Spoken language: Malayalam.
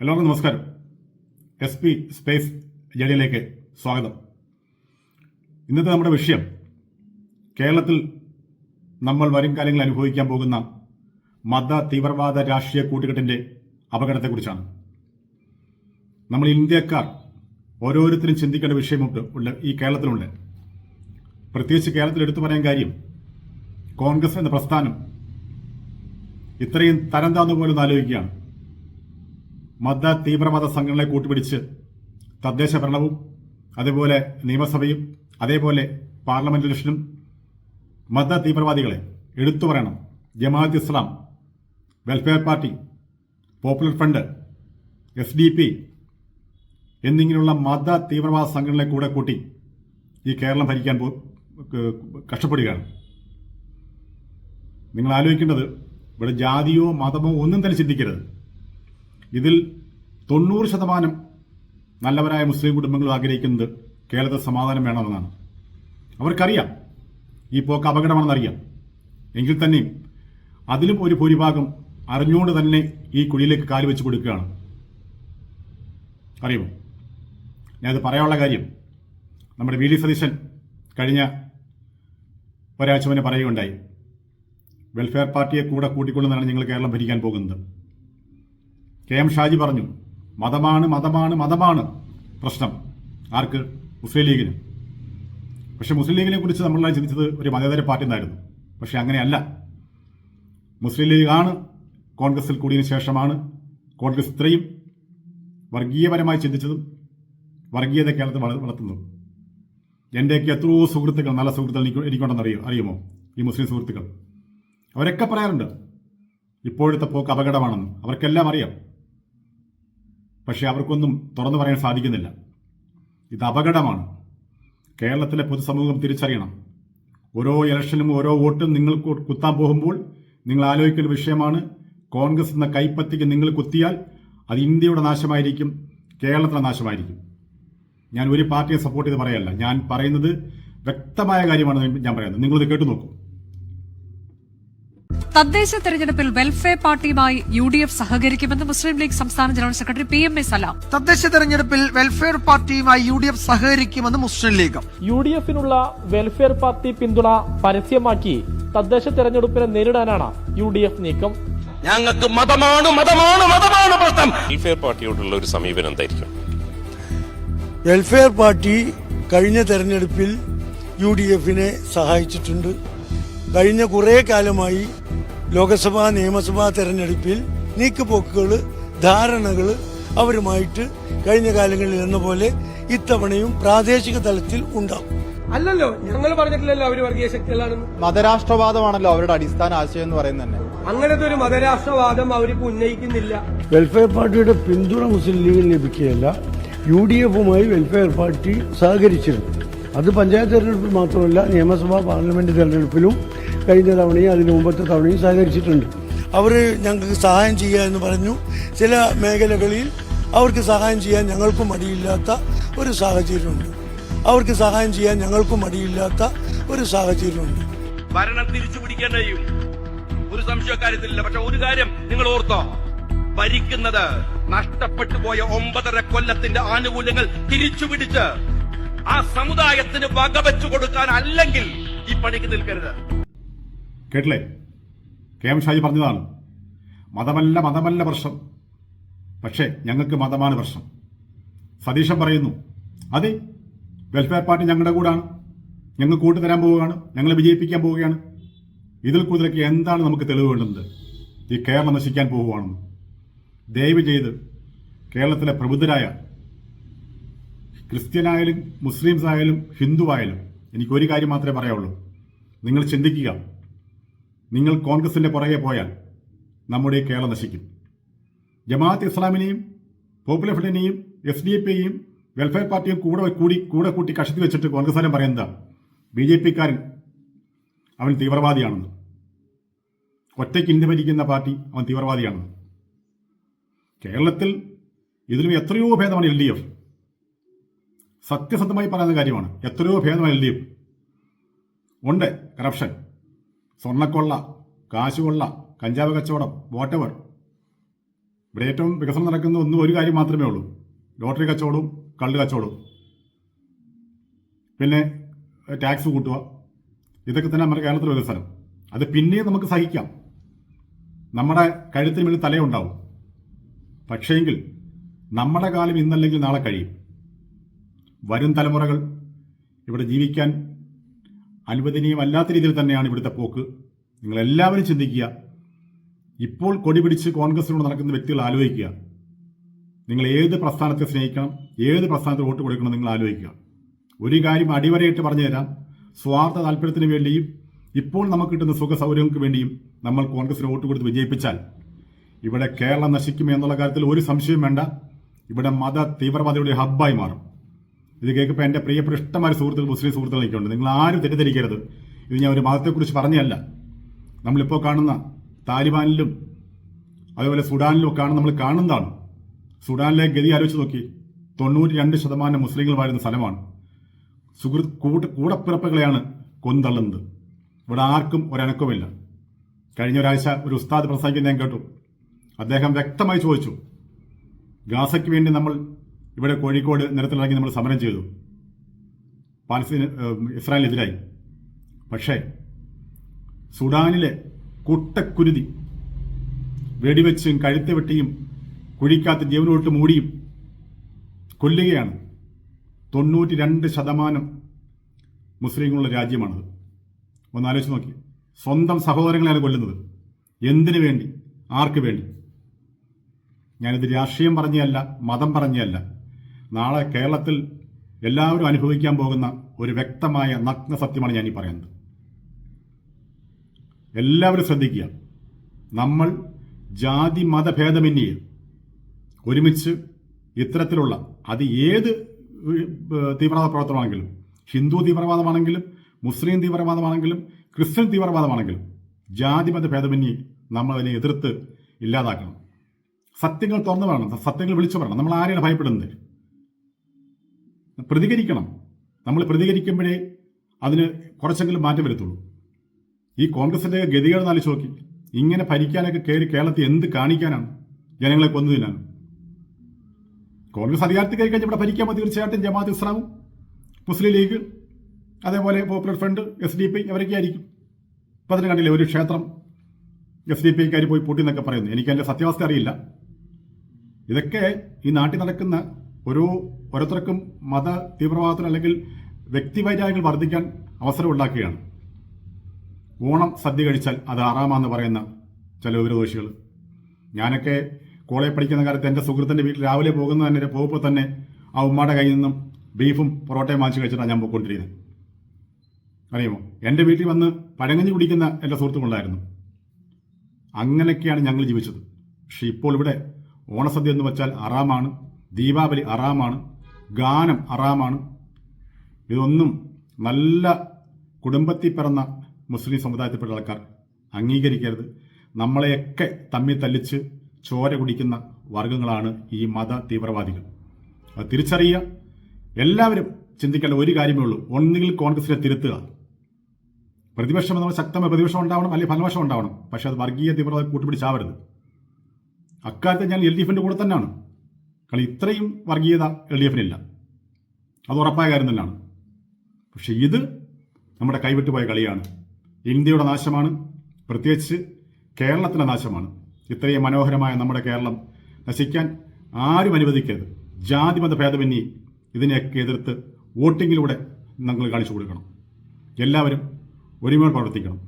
എല്ലാവർക്കും നമസ്കാരം. SP സ്പേസ് ജേണിയിലേക്ക് സ്വാഗതം. ഇന്നത്തെ നമ്മുടെ വിഷയം കേരളത്തിൽ നമ്മൾ വരും കാലങ്ങളിൽ അനുഭവിക്കാൻ പോകുന്ന മത തീവ്രവാദ രാഷ്ട്രീയ കൂട്ടുകെട്ടിന്റെ അപകടത്തെക്കുറിച്ചാണ്. നമ്മൾ ഇന്ത്യക്കാർ ഓരോരുത്തരും ചിന്തിക്കേണ്ട വിഷയമുണ്ട് ഈ കേരളത്തിലുണ്ട്. പ്രത്യേകിച്ച് കേരളത്തിൽ എടുത്തു പറയാൻ കാര്യം കോൺഗ്രസ് എന്ന പ്രസ്ഥാനം ഇത്രയും തരം താന്നു പോലും ആലോചിക്കുകയാണ്. മത തീവ്രവാദ സംഘടനകളെ കൂട്ടുപിടിച്ച് തദ്ദേശ ഭരണവും അതേപോലെ നിയമസഭയും അതേപോലെ പാർലമെന്റ് ഇലക്ഷനും മത തീവ്രവാദികളെ എടുത്തു പറയണം. Jamaat Islam, welfare party, popular front, SDP എന്നിങ്ങനെയുള്ള മത തീവ്രവാദ സംഘടനകളെ കൂടെ കൂട്ടി ഈ കേരളം ഭരിക്കാൻ കഷ്ടപ്പെടുകയാണ്. നിങ്ങൾ ആലോചിക്കേണ്ടത് ഇവിടെ ജാതിയോ മതമോ ഒന്നും തന്നെ ചിന്തിക്കരുത്. ഇതിൽ 90% നല്ലവരായ മുസ്ലിം കുടുംബങ്ങൾ ആഗ്രഹിക്കുന്നത് കേരളത്തിൽ സമാധാനം വേണമെന്നാണ്. അവർക്കറിയാം ഈ പോക്ക് അപകടമാണെന്നറിയാം. എങ്കിൽ തന്നെയും അതിലും ഒരു ഭൂരിഭാഗം അറിഞ്ഞുകൊണ്ട് തന്നെ ഈ കുഴിയിലേക്ക് കാല് വെച്ച് കൊടുക്കുകയാണ്. അറിയുമോ? ഞാനത് പറയാനുള്ള കാര്യം നമ്മുടെ VD സതീശൻ കഴിഞ്ഞ ഒരാഴ്ച മുന്നേ പറയുകയുണ്ടായി. വെൽഫെയർ പാർട്ടിയെ കൂടെ കൂട്ടിക്കൊള്ളുന്നതാണ് ഞങ്ങൾ കേരളം ഭരിക്കാൻ പോകുന്നത്. KM ഷാജി പറഞ്ഞു മതമാണ് മതമാണ് മതമാണ് പ്രശ്നം. ആർക്ക്? മുസ്ലിം ലീഗിന്. പക്ഷെ മുസ്ലിം ലീഗിനെ കുറിച്ച് നമ്മളെല്ലാം ചിന്തിച്ചത് ഒരു മതേതര പാർട്ടി എന്നായിരുന്നു. പക്ഷെ അങ്ങനെയല്ല. മുസ്ലിം ലീഗാണ് കോൺഗ്രസിൽ കൂടിയതിനു ശേഷമാണ് കോൺഗ്രസ് ഇത്രയും വർഗീയപരമായി ചിന്തിച്ചതും വർഗീയത കേരളത്തിൽ വളർത്തുന്നതും. എൻ്റെയൊക്കെ എത്രയോ സുഹൃത്തുക്കൾ, നല്ല സുഹൃത്തുക്കൾ എനിക്കുണ്ടെന്ന് അറിയുമോ? ഈ മുസ്ലിം സുഹൃത്തുക്കൾ അവരൊക്കെ പറയാറുണ്ട് ഇപ്പോഴത്തെ പോക്ക് അപകടമാണെന്ന്. അവർക്കെല്ലാം അറിയാം. പക്ഷെ അവർക്കൊന്നും തുറന്നു പറയാൻ സാധിക്കുന്നില്ല. ഇത് അപകടമാണ്. കേരളത്തിലെ പൊതുസമൂഹം തിരിച്ചറിയണം. ഓരോ ഇലക്ഷനും ഓരോ വോട്ടും നിങ്ങൾ കുത്താൻ പോകുമ്പോൾ നിങ്ങൾ ആലോചിക്കുന്ന വിഷയമാണ് കോൺഗ്രസ് എന്ന കൈപ്പത്തിക്ക് നിങ്ങൾ കുത്തിയാൽ അത് ഇന്ത്യയുടെ നാശമായിരിക്കും, കേരളത്തിലെ നാശമായിരിക്കും. ഞാൻ ഒരു പാർട്ടിയെ സപ്പോർട്ട് ചെയ്ത് പറയല്ല. ഞാൻ പറയുന്നത് വ്യക്തമായ കാര്യമാണ് ഞാൻ പറയുന്നത്. നിങ്ങളിത് കേട്ടു നോക്കൂ. തദ്ദേശ തെരഞ്ഞെടുപ്പിൽ വെൽഫെയർ പാർട്ടിയുമായി UDF സഹകരിക്കുമെന്ന് മുസ്ലിം ലീഗ് സംസ്ഥാന ജനറൽ സെക്രട്ടറി PMA സലാം. തദ്ദേശ തെരഞ്ഞെടുപ്പിൽ വെൽഫെയർ പാർട്ടിയുമായി UDF സഹകരിക്കുമെന്ന് മുസ്ലിം ലീഗ്. UDFനുള്ള വെൽഫെയർ പാർട്ടി പിന്തുണ പരസ്യമാക്കി തദ്ദേശ തെരഞ്ഞെടുപ്പിനെ നേരിടാനാണ് UDF നീക്കം. ഞങ്ങൾക്ക് മതമാണ് മതമാണ് മതമാണ് പ്രശ്നം. വെൽഫെയർ പാർട്ടിയോടുള്ള ഒരു സമീപനം എന്തായിരിക്കും? വെൽഫെയർ പാർട്ടി കഴിഞ്ഞ തെരഞ്ഞെടുപ്പിൽ UDFനെ സഹായിച്ചിട്ടുണ്ട്. കഴിഞ്ഞ കുറേ കാലമായി ലോക്സഭാ നിയമസഭാ തെരഞ്ഞെടുപ്പിൽ നീക്കുപോക്കുകൾ, ധാരണകൾ അവരുമായിട്ട് കഴിഞ്ഞ കാലങ്ങളിൽ എന്ന പോലെ ഇത്തവണയും പ്രാദേശിക തലത്തിൽ ഉണ്ടാവും. അല്ലല്ലോ, ഞങ്ങൾ പറഞ്ഞിട്ടില്ലല്ലോ അവര് വർഗീയ ശക്തികളാണെന്ന്. മതരാഷ്ട്രവാദമാണല്ലോ അവരുടെ അടിസ്ഥാന ആശയം എന്ന് പറയുന്നത് തന്നെ. അങ്ങനത്തെ ഒരു മതരാഷ്ട്രവാദം അവരിപ്പോ ഉന്നയിക്കുന്നില്ല. വെൽഫെയർ പാർട്ടിയുടെ പിന്തുണ മുസ്ലിം ലീഗിന് ലഭിക്കുകയല്ല, UDFുമായി വെൽഫെയർ പാർട്ടി സഹകരിച്ചിരുന്നു. അത് പഞ്ചായത്ത് തെരഞ്ഞെടുപ്പിൽ മാത്രമല്ല, നിയമസഭാ പാർലമെന്റ് തെരഞ്ഞെടുപ്പിലും കഴിഞ്ഞ തവണയും അതിന് മുമ്പത്തെ തവണയും സഹകരിച്ചിട്ടുണ്ട്. അവർ ഞങ്ങൾക്ക് സഹായം ചെയ്യുക എന്ന് പറഞ്ഞു. ചില മേഖലകളിൽ അവർക്ക് സഹായം ചെയ്യാൻ ഞങ്ങൾക്കും മടിയില്ലാത്ത ഒരു സാഹചര്യമുണ്ട്. ഭരണം തിരിച്ചു പിടിക്കാൻ കഴിയും, ഒരു സംശയക്കാര്യത്തിലില്ല. പക്ഷെ ഒരു കാര്യം നിങ്ങൾ ഓർത്തോ, ഭരിക്കുന്നത് നഷ്ടപ്പെട്ടു പോയ 9.5 കൊല്ലത്തിന്റെ ആനുകൂല്യങ്ങൾ തിരിച്ചു പിടിച്ച് ആ സമുദായത്തിന് വകവെച്ചു കൊടുക്കാൻ അല്ലെങ്കിൽ ഈ പണിക്ക് നിൽക്കരുത്. കേട്ടില്ലേ? KM ഷാജി പറഞ്ഞതാണ് മതമല്ല പ്രശ്നം, പക്ഷേ ഞങ്ങൾക്ക് മതമാണ് പ്രശ്നം. സതീശൻ പറയുന്നു അതെ, വെൽഫെയർ പാർട്ടി ഞങ്ങളുടെ കൂടാണ്, ഞങ്ങൾ കൂട്ടുതരാൻ പോവുകയാണ്, ഞങ്ങളെ വിജയിപ്പിക്കാൻ പോവുകയാണ്. ഇതിൽ കൂടുതലൊക്കെ എന്താണ് നമുക്ക് തെളിവ് വേണ്ടുന്നത്? ഈ കേരളം നശിക്കാൻ പോവുകയാണെന്ന്. ദയവ് ചെയ്ത് കേരളത്തിലെ പ്രബുദ്ധരായ ക്രിസ്ത്യനായാലും മുസ്ലിംസ് ആയാലും ഹിന്ദുവായാലും എനിക്കൊരു കാര്യം മാത്രമേ പറയാവുള്ളൂ. നിങ്ങൾ ചിന്തിക്കുക, നിങ്ങൾ കോൺഗ്രസിന്റെ പുറകെ പോയാൽ നമ്മുടെ ഈ കേരളം നശിക്കും. ജമാഅത്ത് ഇസ്ലാമിനെയും പോപ്പുലർ ഫ്രണ്ടിനെയും SDP-യെയും വെൽഫെയർ പാർട്ടിയും കൂടെ കൂട്ടി കഷത്തി വെച്ചിട്ട് കോൺഗ്രസ്സുകാരൻ പറയുന്നതാണ് BJP-ക്കാരൻ അവൻ തീവ്രവാദിയാണെന്ന്. ഒറ്റയ്ക്ക് ഇന്ത്യ ഭരിക്കുന്ന പാർട്ടി അവൻ തീവ്രവാദിയാണെന്ന്. കേരളത്തിൽ ഇതിലും എത്രയോ ഭേദമാണ് LDF. സത്യസന്ധമായി പറയുന്ന കാര്യമാണ്. എത്രയോ ഭേദമാണ് LDF. ഉണ്ട് കറപ്ഷൻ, സ്വർണ്ണക്കൊള്ള, കാശുകൊള്ള, കഞ്ചാവ് കച്ചവടം, വാട്ടെവർ. ഇവിടെ ഏറ്റവും വികസനം നടക്കുന്ന ഒരു കാര്യം മാത്രമേ ഉള്ളൂ: ലോട്ടറി കച്ചവടവും കള്ള് കച്ചവടവും. പിന്നെ ടാക്സ് കൂട്ടുക. ഇതൊക്കെ തന്നെ നമ്മുടെ കേരളത്തിലെ വികസനം. അത് പിന്നെയും നമുക്ക് സഹിക്കാം. നമ്മുടെ കഴുത്തിന് മേൽ തലയുണ്ടാവും. പക്ഷേങ്കിൽ നമ്മുടെ കാലം ഇന്നല്ലെങ്കിൽ നാളെ കഴിയും. വരും തലമുറകൾ ഇവിടെ ജീവിക്കാൻ അനുവദനീയമല്ലാത്ത രീതിയിൽ തന്നെയാണ് ഇവിടുത്തെ പോക്ക്. നിങ്ങളെല്ലാവരും ചിന്തിക്കുക. ഇപ്പോൾ കൊടി പിടിച്ച് കോൺഗ്രസിനോട് നടക്കുന്ന വ്യക്തികൾ ആലോചിക്കുക. നിങ്ങൾ ഏത് പ്രസ്ഥാനത്തെ സ്നേഹിക്കണം, ഏത് പ്രസ്ഥാനത്തിൽ വോട്ട് കൊടുക്കണം, നിങ്ങൾ ആലോചിക്കുക. ഒരു കാര്യം അടിവരയിട്ട് പറഞ്ഞു തരാം: സ്വാർത്ഥ താല്പര്യത്തിന് വേണ്ടിയും ഇപ്പോൾ നമുക്ക് കിട്ടുന്ന സുഖ സൗകര്യങ്ങൾക്ക് വേണ്ടിയും നമ്മൾ കോൺഗ്രസിന് വോട്ട് കൊടുത്ത് വിജയിപ്പിച്ചാൽ ഇവിടെ കേരളം നശിക്കുമെന്നുള്ള കാര്യത്തിൽ ഒരു സംശയവും വേണ്ട. ഇവിടെ മത തീവ്രവാദിയുടെ ഹബ്ബായി മാറും. ഇത് കേൾക്കുമ്പോൾ എൻ്റെ പ്രിയപ്പെട്ട ഇഷ്ടമായ സുഹൃത്തുക്കൾ, മുസ്ലിം സുഹൃത്തുക്കൾ എനിക്കുണ്ട്. നിങ്ങൾ ആരും തെറ്റിദ്ധരിക്കരുത്. ഇത് ഞാൻ ഒരു മതത്തെക്കുറിച്ച് പറഞ്ഞല്ല. നമ്മളിപ്പോൾ കാണുന്ന താലിബാനിലും അതുപോലെ സുഡാനിലും ഒക്കെയാണ് നമ്മൾ കാണുന്നതാണ്. സുഡാനിലെ ഗതി ആലോചിച്ച് നോക്കി. 92% മുസ്ലിങ്ങൾ വാഴുന്ന സ്ഥലമാണ്. കൂടപ്പിറപ്പുകളെയാണ് കൊന്തള്ളുന്നത്. ഇവിടെ ആർക്കും ഒരനക്കവുമില്ല. കഴിഞ്ഞ ഒരാഴ്ച ഒരു ഉസ്താദ് പ്രസംഗിക്കുന്ന ഞാൻ കേട്ടു. അദ്ദേഹം വ്യക്തമായി ചോദിച്ചു, ഗാസയ്ക്ക് വേണ്ടി നമ്മൾ ഇവിടെ കോഴിക്കോട് നിരത്തിലിറങ്ങി നമ്മൾ സമരം ചെയ്തു, ഇസ്രായേലിനെതിരായി. പക്ഷേ സുഡാനിലെ കുട്ടക്കുരുതി വെടിവെച്ചും കഴുത്ത് വെട്ടിയും കുഴിക്കാത്ത ജീവനോട്ട് മൂടിയും കൊല്ലുകയാണ്. 92% മുസ്ലിങ്ങളുള്ള രാജ്യമാണത്. ഒന്ന് ആലോചിച്ച് നോക്കി. സ്വന്തം സഹോദരങ്ങളെയാണ് കൊല്ലുന്നത്. എന്തിനു വേണ്ടി? ആർക്ക് വേണ്ടി? ഞാനിത് രാഷ്ട്രീയം പറഞ്ഞല്ല, മതം പറഞ്ഞല്ല. നാളെ കേരളത്തിൽ എല്ലാവരും അനുഭവിക്കാൻ പോകുന്ന ഒരു വ്യക്തമായ നഗ്ന സത്യമാണ് ഞാനീ പറയുന്നത്. എല്ലാവരും ശ്രദ്ധിക്കുക. നമ്മൾ ജാതി മതഭേദമന്യേ ഒരുമിച്ച് ഇത്തരത്തിലുള്ള അത് ഏത് തീവ്രവാദ പ്രവർത്തനമാണെങ്കിലും, ഹിന്ദു തീവ്രവാദമാണെങ്കിലും മുസ്ലിം തീവ്രവാദമാണെങ്കിലും ക്രിസ്ത്യൻ തീവ്രവാദമാണെങ്കിലും, ജാതിമത ഭേദമന്യേ നമ്മൾ അതിനെ എതിർത്ത് ഇല്ലാതാക്കണം. സത്യങ്ങൾ തുറന്നു പറയണം, സത്യങ്ങൾ വിളിച്ചു പറയണം. നമ്മൾ ആരെയാണ് ഭയപ്പെടുന്നത്? പ്രതികരിക്കണം. നമ്മൾ പ്രതികരിക്കുമ്പോഴേ അതിന് കുറച്ചെങ്കിലും മാറ്റം വരുത്തുള്ളൂ. ഈ കോൺഗ്രസിന്റെ ഗതികേട് നാലിച്ച് നോക്കി. ഇങ്ങനെ ഭരിക്കാനൊക്കെ കയറി കേരളത്തിൽ എന്ത് കാണിക്കാനാണ്? ജനങ്ങളെ കൊന്നു തിന്നാണ്. കോൺഗ്രസ് അധികാരത്തിൽ കയറി കഴിഞ്ഞാൽ ഇവിടെ ഭരിക്കാൻ തീർച്ചയായിട്ടും ജമാഅത്ത് ഇസ്ലാമും മുസ്ലിം ലീഗ് അതേപോലെ പോപ്പുലർ ഫ്രണ്ട് SDP അവരൊക്കെ ആയിരിക്കും. ഇപ്പം അതിന് കണ്ടില്ലേ, ഒരു ക്ഷേത്രം SDP പോയി പൂട്ടി എന്നൊക്കെ പറയുന്നു. എനിക്ക് അതിൻ്റെ സത്യാവസ്ഥ അറിയില്ല. ഇതൊക്കെ ഈ നാട്ടിൽ നടക്കുന്ന ഓരോരുത്തർക്കും മത തീവ്രവാദത്തിന് അല്ലെങ്കിൽ വ്യക്തിവൈരാഗ്യങ്ങൾ വർദ്ധിക്കാൻ അവസരം ഉണ്ടാക്കുകയാണ്. ഓണം സദ്യ കഴിച്ചാൽ അത് ഹറാമാന്ന് പറയുന്ന ചില വിവരദോഷികൾ. ഞാനൊക്കെ കോളേജ് പഠിക്കുന്ന കാലത്ത് എൻ്റെ സുഹൃത്തിൻ്റെ വീട്ടിൽ രാവിലെ പോകുമ്പോൾ തന്നെ ആ ഉമ്മയുടെ കയ്യിൽ നിന്നും ബീഫും പൊറോട്ടയും വാങ്ങിച്ച് കഴിച്ചിട്ടാണ് ഞാൻ പോയിക്കൊണ്ടിരിക്കുന്നത്. അറിയുമോ? എൻ്റെ വീട്ടിൽ വന്ന് പഴങ്കഞ്ഞി കുടിക്കുന്ന എൻ്റെ സുഹൃത്തുക്കളുണ്ടായിരുന്നു. അങ്ങനെയൊക്കെയാണ് ഞങ്ങൾ ജീവിച്ചത്. പക്ഷെ ഇപ്പോൾ ഇവിടെ ഓണസദ്യ എന്ന് വെച്ചാൽ ഹറാമാണ്, ദീപാവലി ഹറാമാണ്, ഗാനം ഹറാമാണ്. ഇതൊന്നും നല്ല കുടുംബത്തിൽ പിറന്ന മുസ്ലിം സമുദായത്തിൽപ്പെട്ട ആൾക്കാർ അംഗീകരിക്കരുത്. നമ്മളെയൊക്കെ തമ്മിൽ തല്ലിച്ച് ചോര കുടിക്കുന്ന വർഗങ്ങളാണ് ഈ മത തീവ്രവാദികൾ. അത് തിരിച്ചറിയുക. എല്ലാവരും ചിന്തിക്കേണ്ട ഒരു കാര്യമേ ഉള്ളൂ: ഒന്നുകിൽ കോൺഗ്രസിനെ തിരുത്തുക. പ്രതിപക്ഷം നമ്മൾ ശക്തമായ പ്രതിപക്ഷം ഉണ്ടാവണം, അല്ലെങ്കിൽ ഫലവശം ഉണ്ടാവണം. പക്ഷെ അത് വർഗീയ തീവ്രവാദം കൂട്ടുപിടിച്ചാവരുത്. അക്കാലത്ത് ഞാൻ LDFിൻ്റെ കൂടെ തന്നെയാണ്. കളി ഇത്രയും വർഗീയത LDFിനില്ല, അത് ഉറപ്പായ കാര്യം തന്നെയാണ്. പക്ഷെ ഇത് നമ്മുടെ കൈവിട്ടുപോയ കളിയാണ്. ഇന്ത്യയുടെ നാശമാണ്, പ്രത്യേകിച്ച് കേരളത്തിൻ്റെ നാശമാണ്. ഇത്രയും മനോഹരമായ നമ്മുടെ കേരളം നശിക്കാൻ ആരും അനുവദിക്കരുത്. ജാതിമത ഭേദമന്യേ ഇതിനെയൊക്കെ എതിർത്ത് വോട്ടിങ്ങിലൂടെ നിങ്ങൾ കാണിച്ചു കൊടുക്കണം. എല്ലാവരും ഒരുമയോടെ പ്രവർത്തിക്കണം.